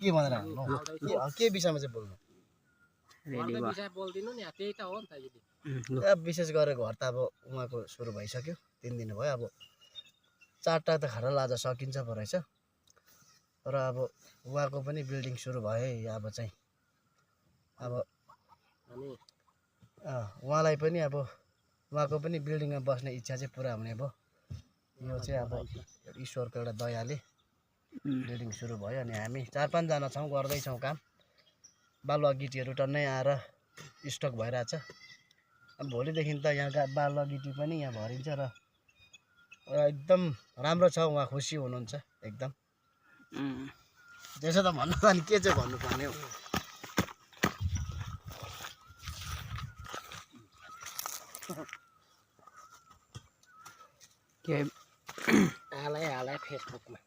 के भनेर हाल्नु के विषयमा चाहिँ बोल्नु विशेष गरेर घर त अब उहाँको सुरु भइसक्यो 3 दिन भयो अब 4टा त खाना लाजा सकिन्छ पो रहेछ तर अब उहाँको पनि बिल्डिङ सुरु भयो अब चाहिँ अब उहाँलाई पनि अब उहाँको पनि बिल्डिङमा बस्ने इच्छा चाहिँ पुरा हुने भयो यो चाहिँ अब ईश्वरको एउटा दयाले बिल्डिङ सुरु भयो अनि हामी 4-5 जना छौँ गर्दैछौँ काम बालुवा गिटीहरू टन्नै आएर स्टक भइरहेछ अब भोलिदेखि त यहाँका बालुवा गिटी पनि यहाँ भरिन्छ र एकदम राम्रो छ उहाँ खुसी हुनुहुन्छ एकदम त्यसो त भन्नु अनि के चाहिँ भन्नुपर्ने हो के हालै फेसबुकमा